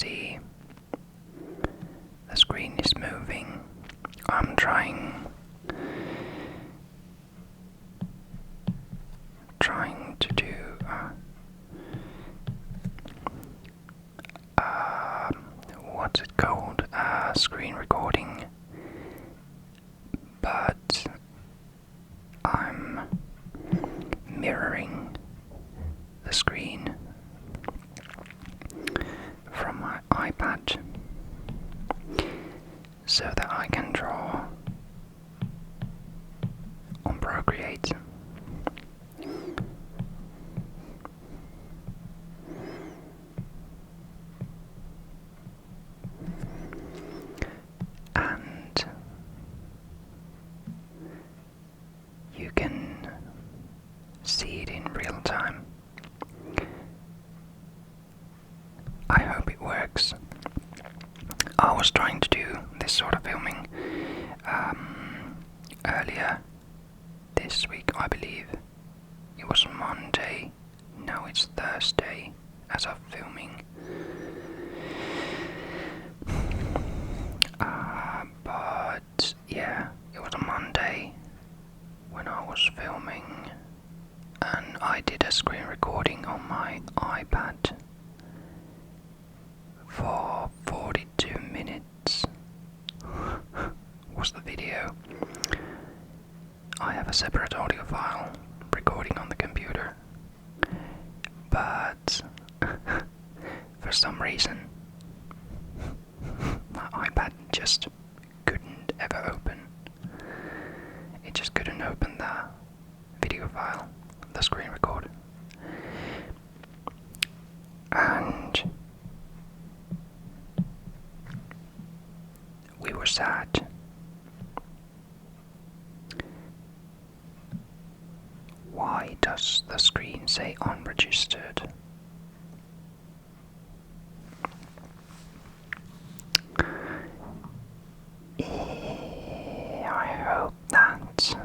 see the screen is moving. I'm trying to do what's it called? Screen recording, but I'm mirroring the screen from my iPad so that I can draw on Procreate. And you can see it in real time. I hope it works. I was trying to do this sort of filming earlier this week, I believe. It was Monday, now it's Thursday as of filming. But yeah, it was a Monday when I was filming, and I did a screen recording on my iPad for 42 minutes was the video. I have a separate audio file recording on the computer, but for some reason my iPad just couldn't ever open. It just couldn't open the video file, the screen record. And we were sad. Why does the screen say unregistered? I hope that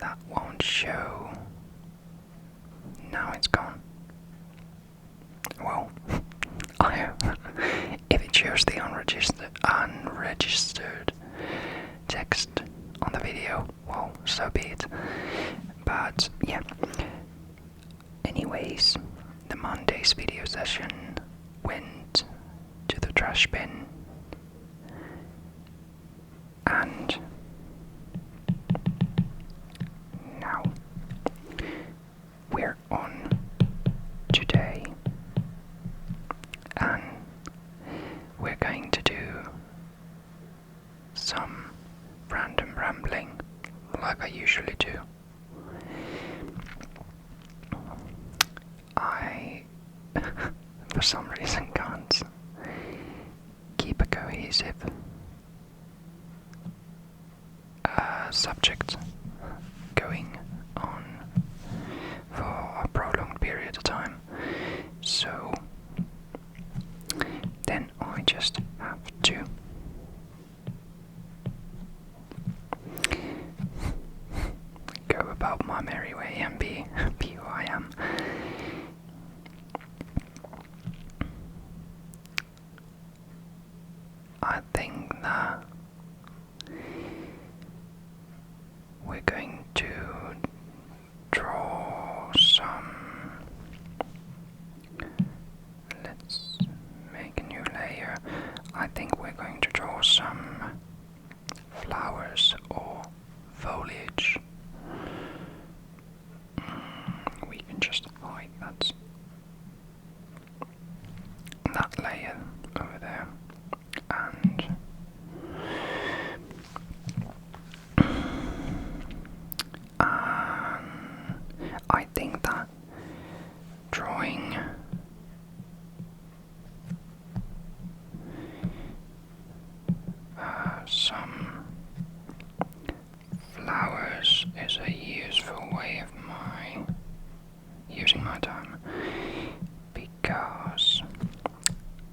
that won't show. Now it's gone. Well, I hope if it shows the unregistered text on the video, well, so be it. But yeah. Anyways, the Monday's video session went to the trash bin, and now we're on today, and we're going to do some random rambling like I usually do. I for some reason can't keep a cohesive subject going on for a prolonged period of time, so then I just have to go about my merry way and be who I am. I think that we're going to draw some. Let's make a new layer. I think we're going to draw some flowers or foliage. We can just hide that layer over there. And I think that drawing some flowers is a useful way of using my time, because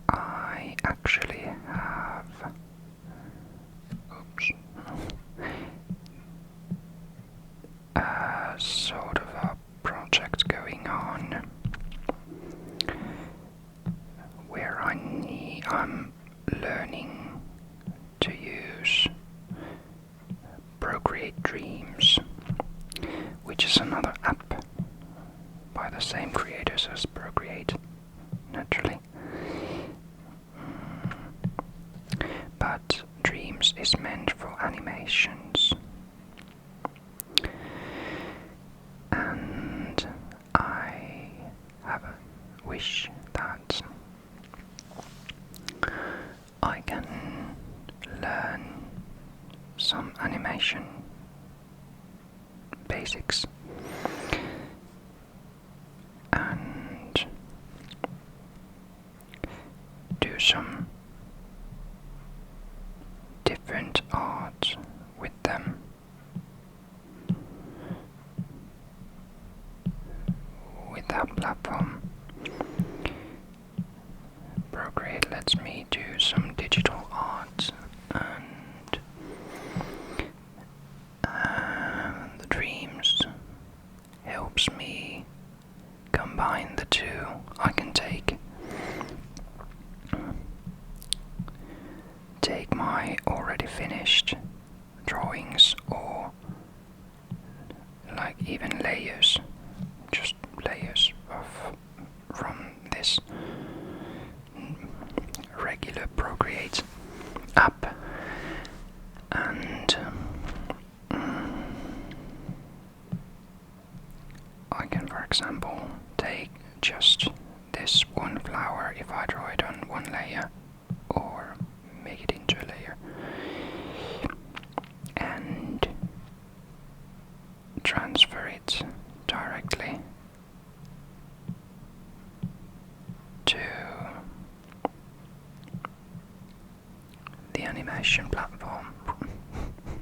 I actually have sort of a project going which is another app by the same creators as Procreate, naturally. But Dreams is meant for animations. And I have a wish that I can learn some animation basics and do some different art with them. With that platform, Procreate lets me do some digital art, and the Dreams helps me combine the two. I can take my already finished drawings, or like even layers, just layers from this regular Procreate app, and I can, for example, take just this one flower if I draw it on one layer, or make it into a layer, and transfer it directly to the animation platform.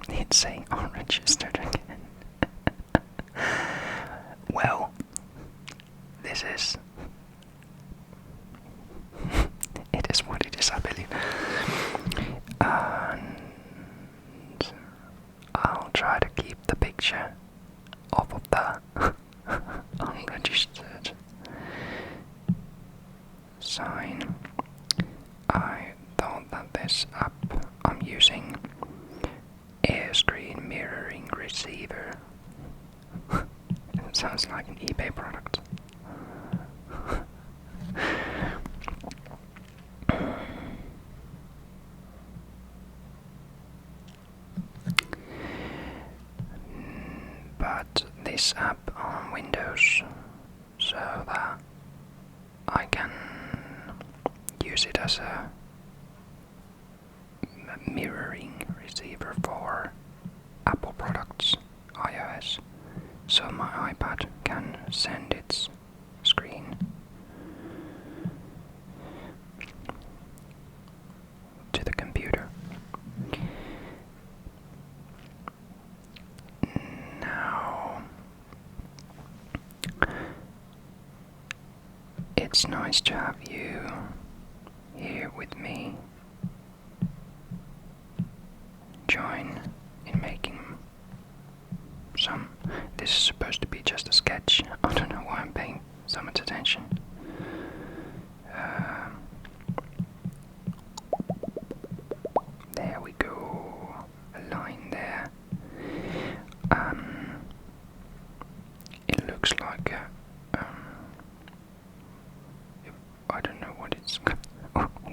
It's saying unregistered again. Well, this is it is what it is, I believe. And I'll try to keep the picture off of the unregistered sign. I thought that this app I'm using air screen mirroring receiver. It sounds like an eBay product. But this app on Windows, so that I can use it as a mirroring receiver for Apple products, iOS, so my iPad can send its screen to the computer. Now, it's nice to have you here with me. Join in making some. This is supposed to be just a sketch. I don't know why I'm paying so much attention. There we go. A line there. It looks like I don't know what it's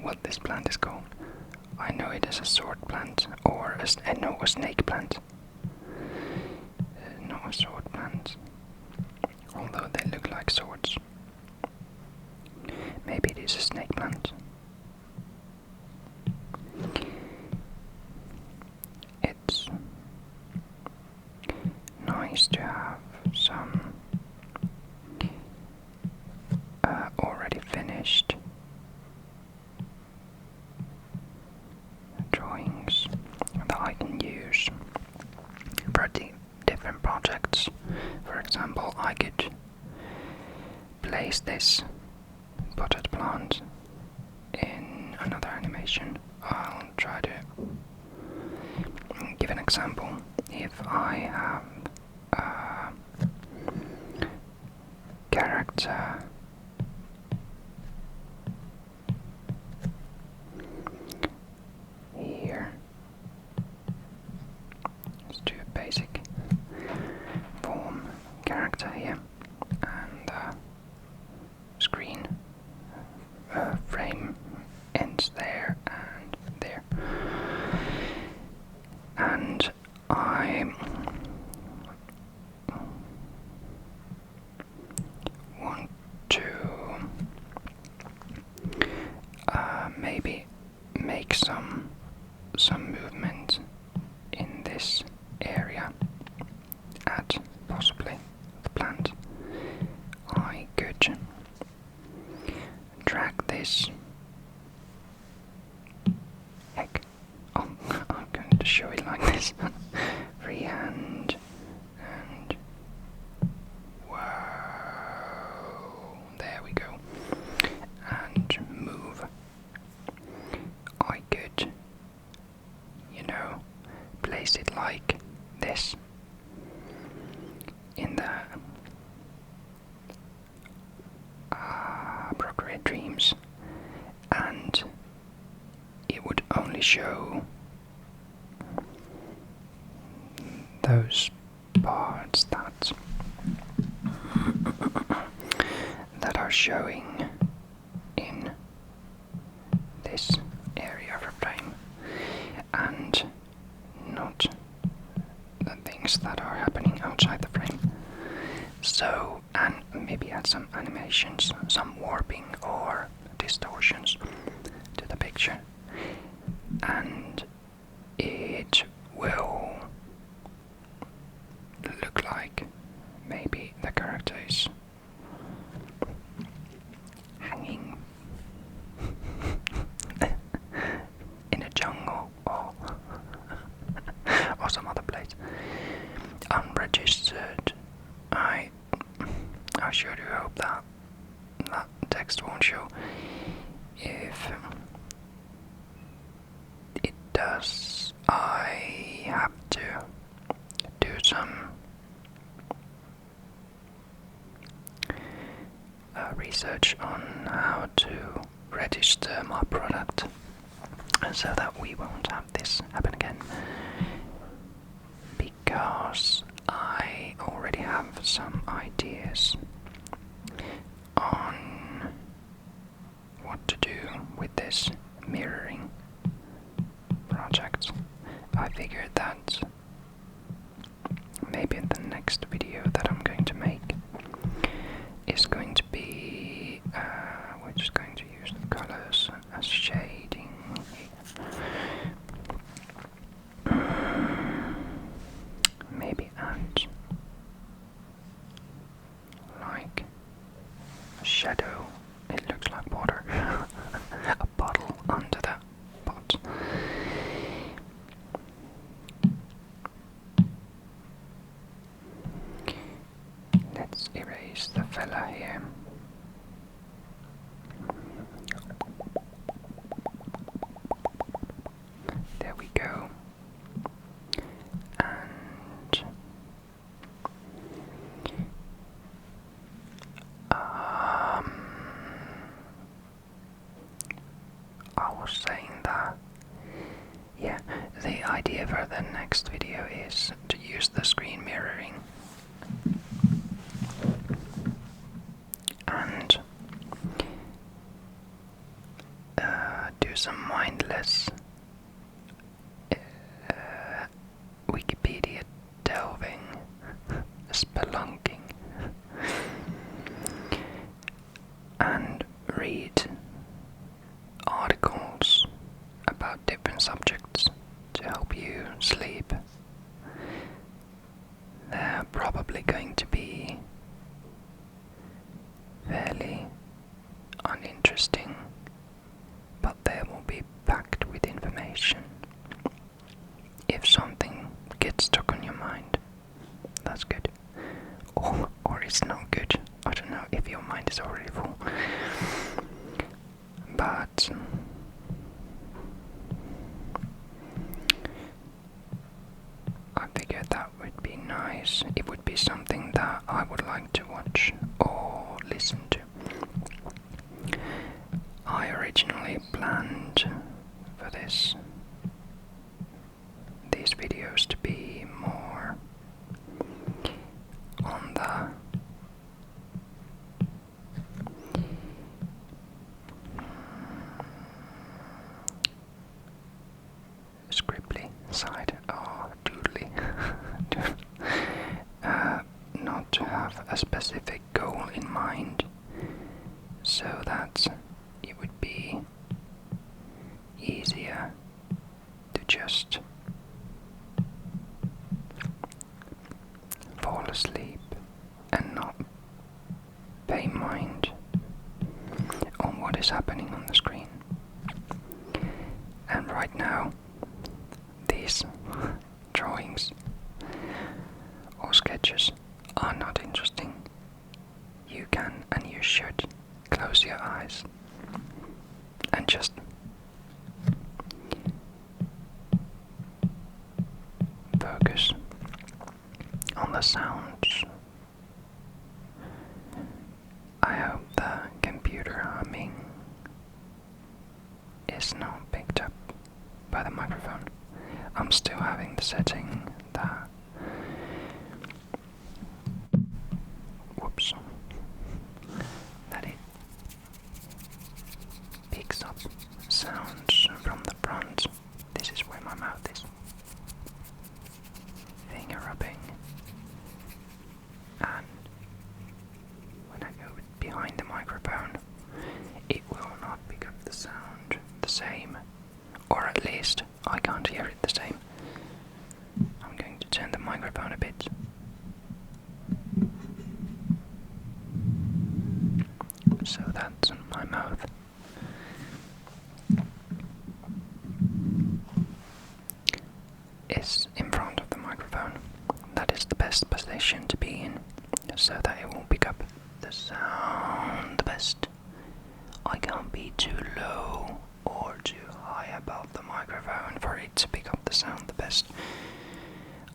what this plant is called. I know it is a sword plant, or a snake plant. Not a sword plant, although they look like swords. Maybe it is a snake plant. It's nice to have some already finished drawings that I can use for different projects. For example, I could place this potted plant in another animation. I'll try to give an example. If I have a character here, let's do a basic form monitor here, and the screen frame ends there and there. And I want to maybe make some movement in this area at possibly the plant. I could drag this. Heck, oh, I'm going to show it like this. Freehand and whoa, there we go. And move. I could, you know, place it like this in the Procreate Dreams, and it would only show those parts that are showing in this area of the frame, and not the things that are happening outside the frame. So, and maybe add some animations, some warping or distortions to the picture, and it will look like maybe the character is hanging in a jungle or some other place. Unregistered. I sure do hope that that text won't show. If it does, I have to do some research on how to register my product so that we won't have this happen again, because I already have some ideas on what to do with this mirroring project. I figured that maybe in the next video that I'm going to make is going to be we're just going to use the colors as shading here. Maybe add like a shadow. It looks like water. A bottle under the pot. Let's erase the fella here. There we go. And I was saying that, yeah, the idea for the next video is to use the screen mirroring and do some mindless Wikipedia delving, spelunking, and read articles about different subjects to help you sleep. They're probably going to be fairly uninteresting, but they will be packed with information. If something gets stuck on your mind, that's good. Or it's not good. I don't know if your mind is already full. But I figured that would be nice. It would be something that I would like to watch or listen to. I originally planned for these videos to be more on the to have a specific goal in mind so that it would be easier to just fall asleep and not pay mind on what is happening on the screen. And right now, these drawings or sketches are not interesting. You can and you should close your eyes and just focus on the sounds. I hope the computer humming is not picked up by the microphone. I'm still having the setting that it picks up sounds from the front. This is where my mouth is. Finger rubbing. And when I go behind the microphone, it will not pick up the sound the same. Or at least I can't hear it the same. I'm going to turn the microphone a bit. So that's my mouth. Is in front of the microphone. That is the best position to be in, so that it will pick up the sound the best. I can't be too low or too high above the microphone for it to pick up the sound the best.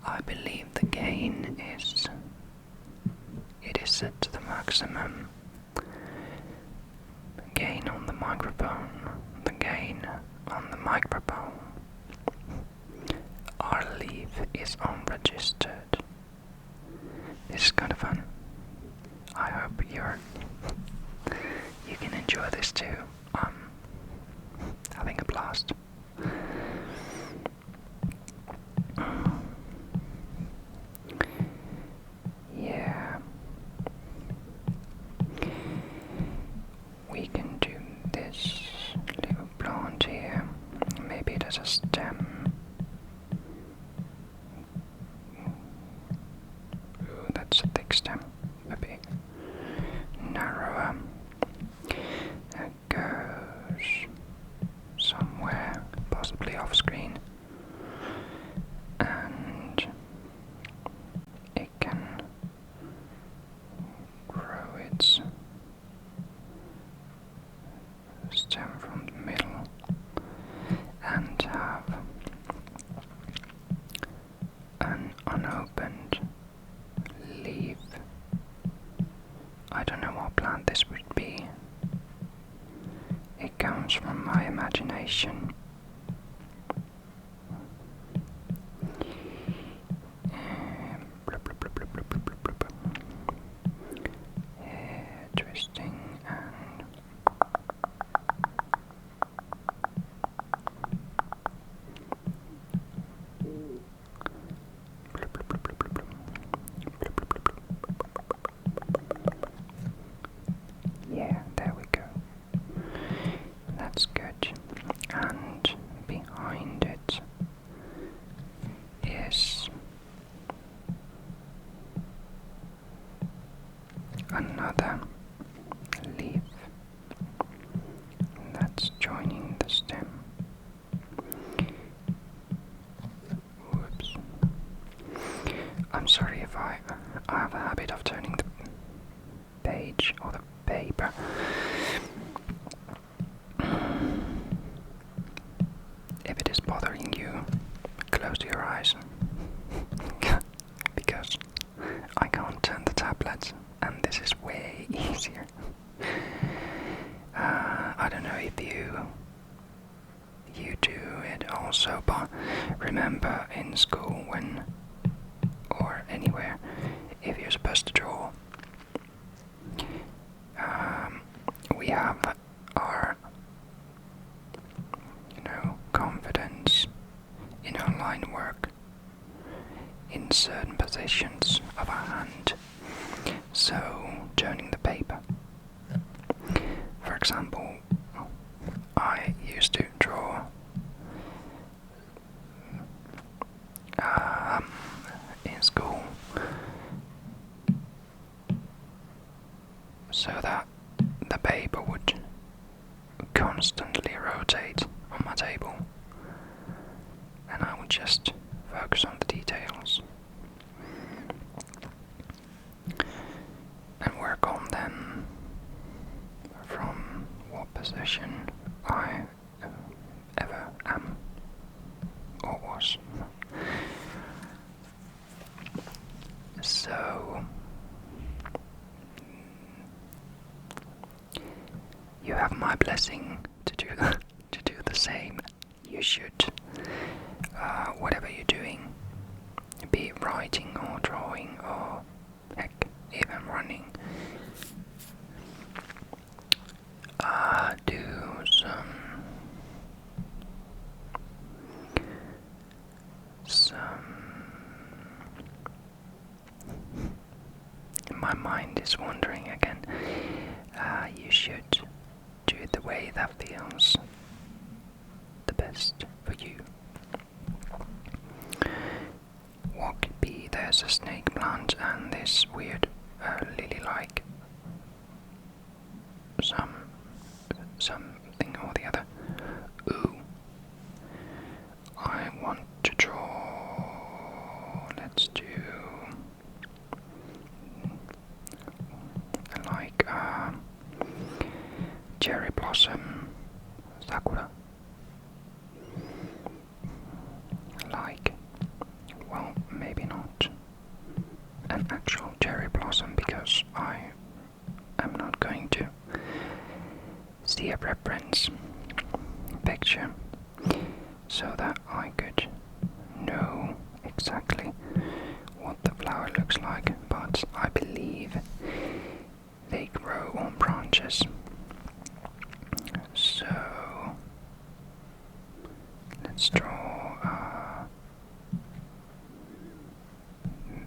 I believe the gain is set to the maximum. Gain on the microphone, the gain on the microphone. Our leave is unregistered. This is kind of fun. I hope you can enjoy this too. I'm having a blast. Yeah. We can do this little plant here. Maybe it has a stem. Ooh, that's a thick stem. A bit narrower. It goes somewhere, possibly off screen. And it can grow its stem from the middle and have an unopened leaf. I don't know what plant this would be. It comes from my imagination. Twisting and yeah, there we go. That's good. And behind it is another leaf that's joining the stem. Whoops. I'm sorry if I have a habit of turning the page or the paper. If it is bothering you, close your eyes. Because I can't turn the tablet, and this is way easier. I don't know if you do it also, but remember in school or anywhere, if you're supposed to draw, we have our confidence in our line work in certain positions of our hand, so that the paper would constantly rotate on my table, and I would just focus on the details and work on them from what position I ever am or was. So you have my blessing to do the same. You should, whatever you're doing, be it writing or drawing or heck, even running, do some. My mind is wandering again. You should do it the way that feels the best for you. What could be? There's a snake plant and this weird lily-like something or the other. Ooh, I want to draw. Let's do like cherry blossom sakura. Like, well, maybe not an actual cherry blossom because I am not going to see a reference picture so that I could know exactly what the flower looks like, but I believe they grow on branches. So let's draw a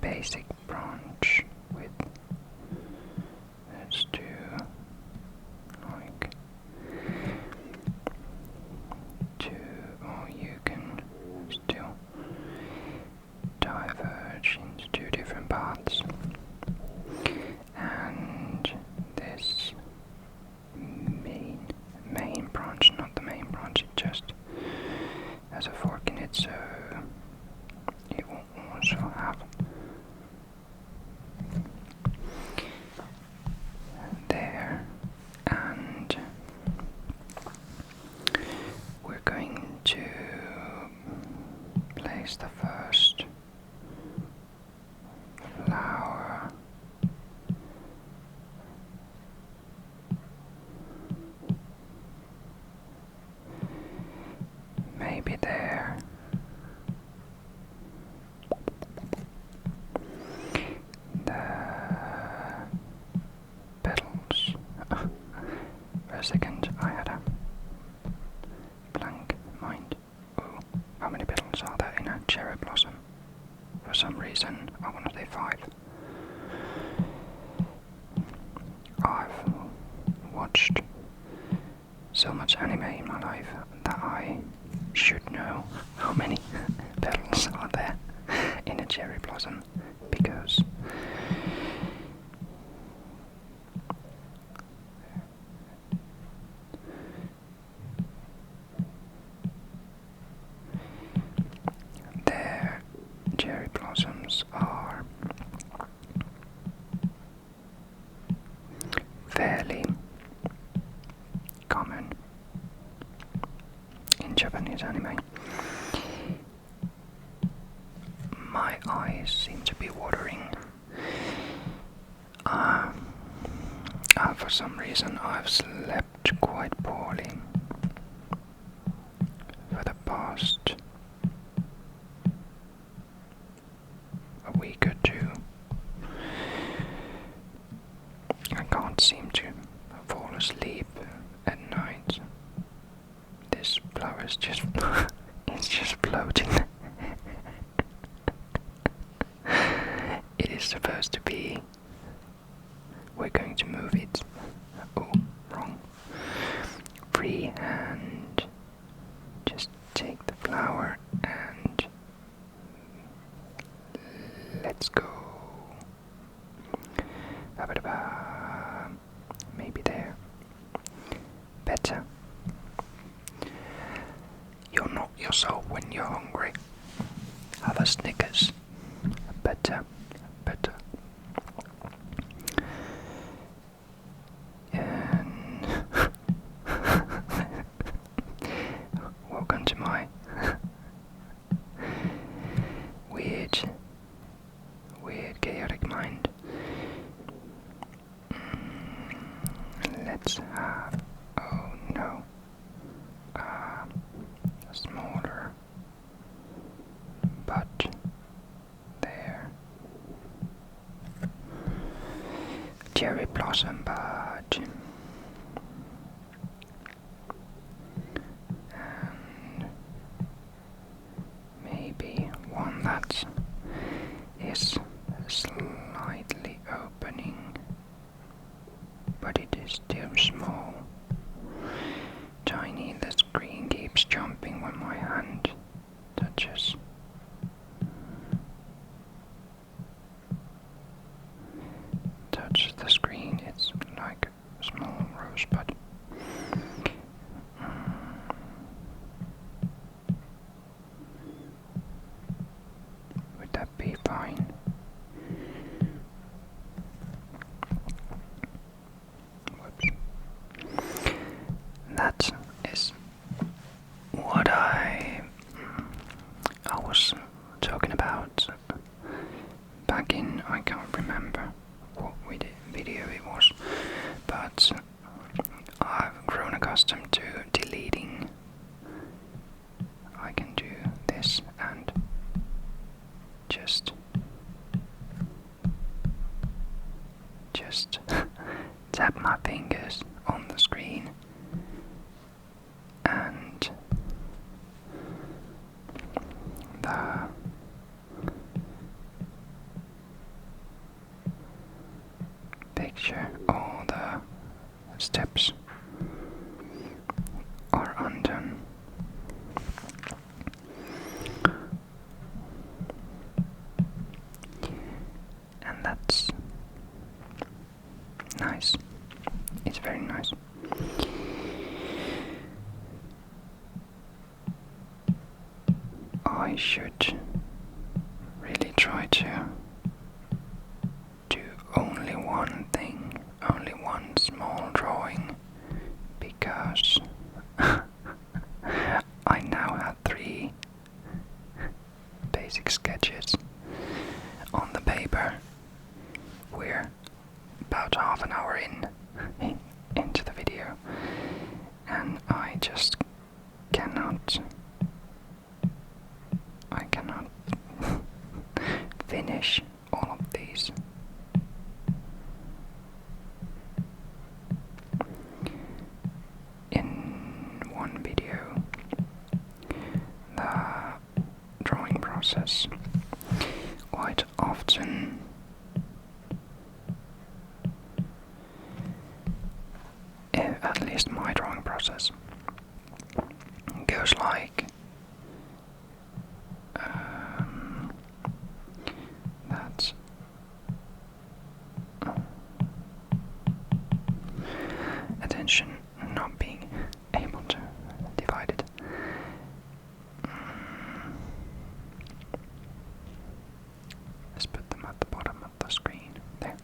basic branch with, let's do like two, or you can still diverge into two different paths. And this main branch, not the main branch, it just has a fork in it, so it will also have there. And we're going to place the first flower maybe there. The petals. For a second I had a blank mind. Ooh, how many petals are there in a cherry blossom? For some reason I want to say 5. I've watched so much anime in my life that I should know how many petals are there in a cherry blossom, because their cherry blossoms are fairly common in Japanese anime. My eyes seem to be watering. For some reason I've slept quite poorly for the past a week or two. I can't seem to fall asleep at night. This flower is just it's just floating. It is supposed to be. We're going to move it. Oh, wrong. Free let's have, oh no, a smaller but there. Cherry blossom bud. And maybe one that is slightly opening, but it is still small. Tiny, the screen keeps jumping when my hand touches. Touch the screen, it's like a small rosebud. Would that be fine? Whoops. That is what I was talking about back in, I can't remember what video it was, but I've grown accustomed to deleting. I can do this and just tap my fingers on the screen and the picture, all the steps are undone. And that's nice. It's very nice. I should really try to do only one thing, only one small drawing, because I now have 3 basic sketches on the paper. We're about half an hour into the video, and I just cannot finish all of these. In one video, the drawing process quite often at least my drawing process goes like that's attention not being able to divide it. Let's put them at the bottom of the screen. There.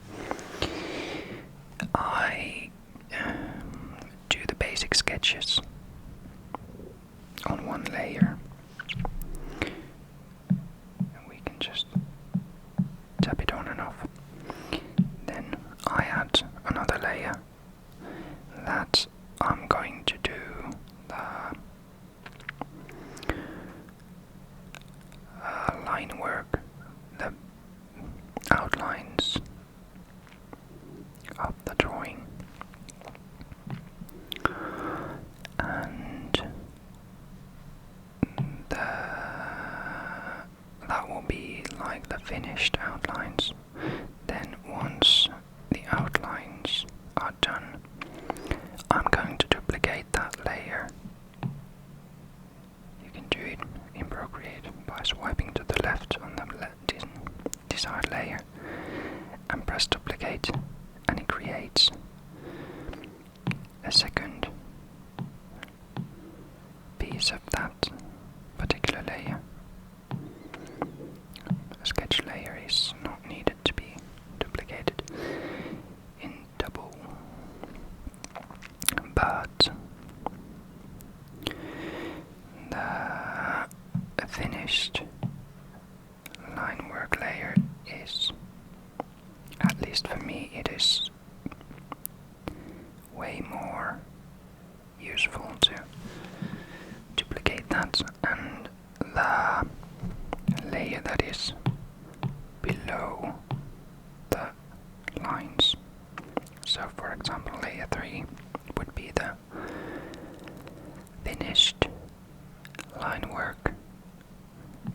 I do the basic sketches on one layer, and we can just tap it on and off. Then I add another layer that I'm going to do the line work, the outlines of the drawing, and that will be like the finished outlines. Then once the outlines are done, I'm going to duplicate that layer. You can do it in Procreate by swiping to the left on the desired layer and press duplicate, and it creates a second piece of that particular layer. A sketch layer is not needed to be duplicated in double, but the finished line work layer is, at least for me, it is way more useful to duplicate that, and the layer that is below the lines. So for example, layer 3 would be the finished line work,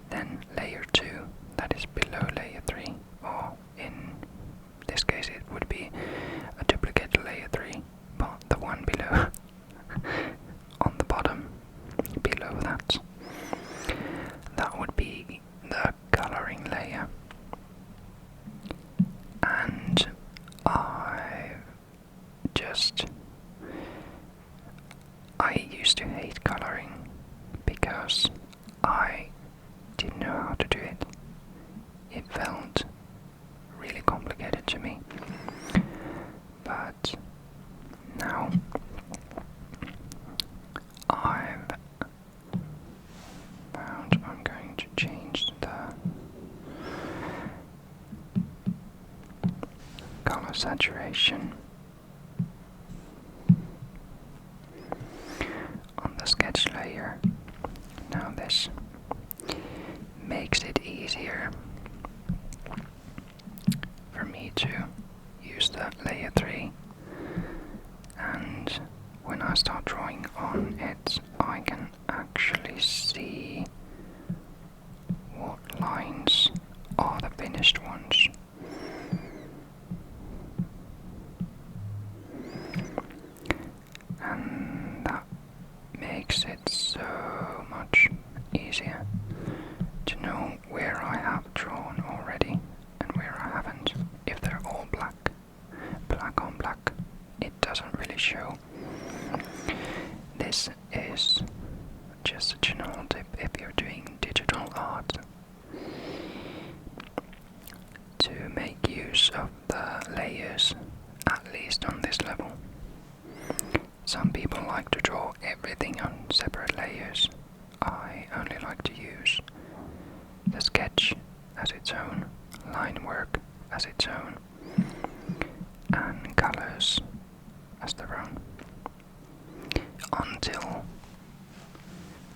then layer 2 that is below layer 3, or in this case it would be a duplicate layer 3, but the one below on the bottom below that. That would be the coloring layer. And I used to hate coloring because I didn't know how to do it. It felt really complicated to me. But now I've found I'm going to change the color saturation on the sketch layer. Now this makes it easier for me to use the layer 3, and when I start drawing on it I can actually see what lines are the finished ones. And that makes it so much easier to know where I have drawn already and where I haven't. If they're all black on black, it doesn't really show. This is just a general tip if you're doing digital art, to make use of the layers, at least on this level. Some people like to draw everything on separate layers. I only like to use the sketch as its own, line work as its own, and colors as their own, until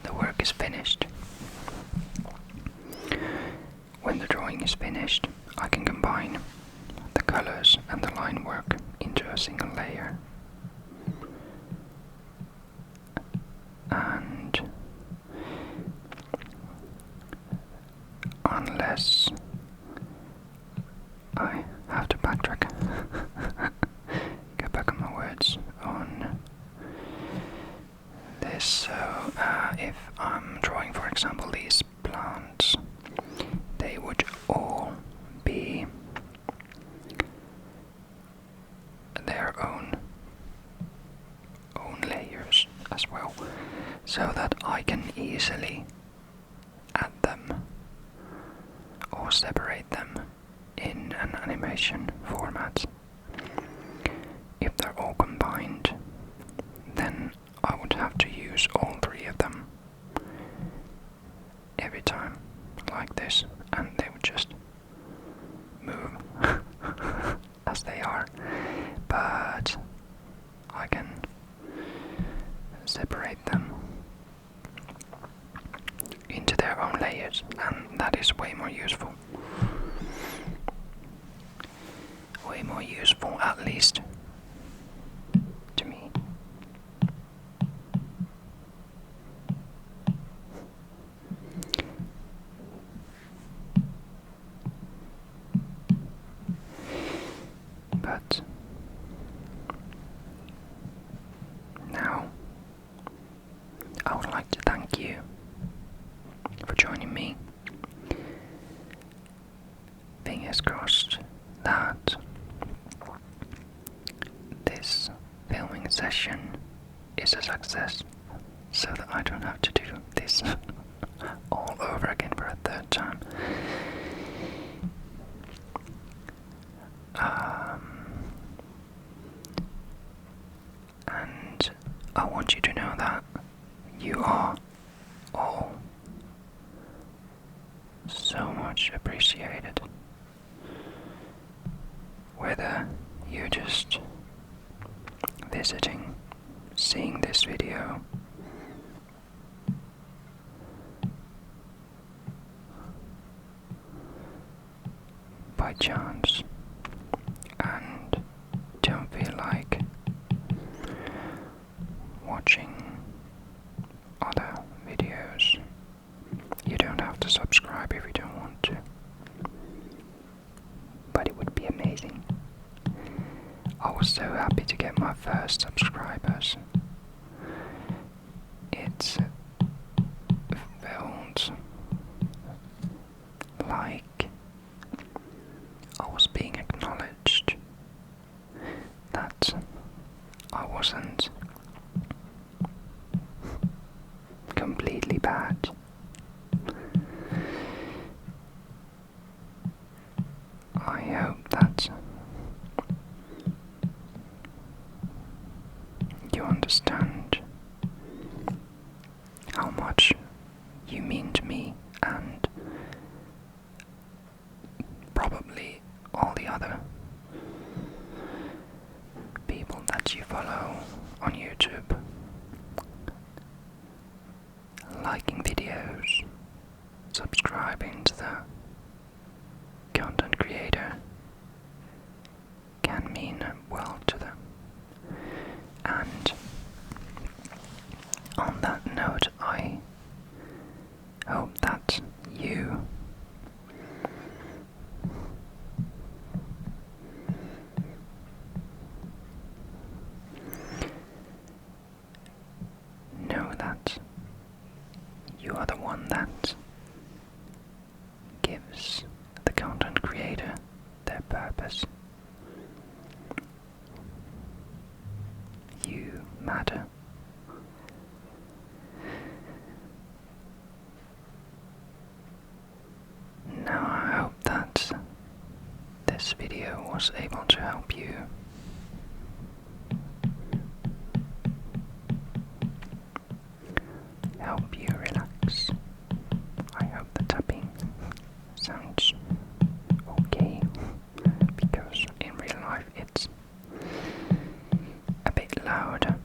the work is finished. When the drawing is finished, I can combine the colors and the line work into a single layer. And unless I have to backtrack, get back on my words on this. So if I'm drawing, for example, these plants, they would all be their own layers as well, so that I can easily add them or separate them in an animation format. If they're all combined, then I would have to use all 3 of them every time, like this, and they would just move as they are. But I can separate them into their own layers, and that is way more useful. Way more useful, at least to me. But now I would like to thank you for joining me. Fingers crossed that this filming session is a success, so that I don't have to do this all over again for a 3rd time. And I want you to know that you are all so much appreciated. Whether you're just visiting, seeing this video. By chance, and don't feel like watching other videos, you don't have to subscribe if you don't want to, but it would be amazing. I was so happy to get my first subscribers. It felt like I was being acknowledged, that I wasn't completely bad. I hope that you understand how much you mean to me, and probably all the other people that you follow on YouTube, liking videos, subscribing to the content creator can mean well to them. And on that note, I hope that you know that you are the one that gives the content creator their purpose. You matter. Now I hope that this video was able to help you relax. I hope the tapping sounds okay, because in real life it's a bit loud.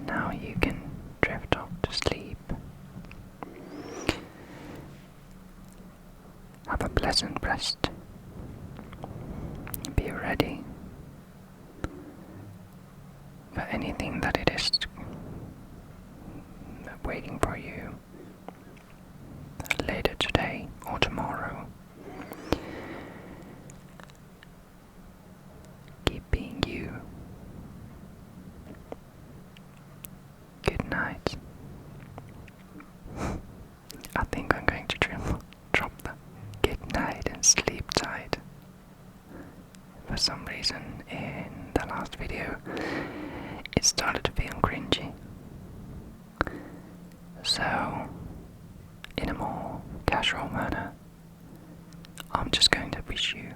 Now you can drift off to sleep. Have a pleasant rest. Be ready for anything that it is waiting for you later today or tomorrow. Keep being you. Good night. I think I'm going to drop the good night and sleep tight. For some reason in the last video it started to feel cringy. So, in a more casual manner, I'm just going to wish you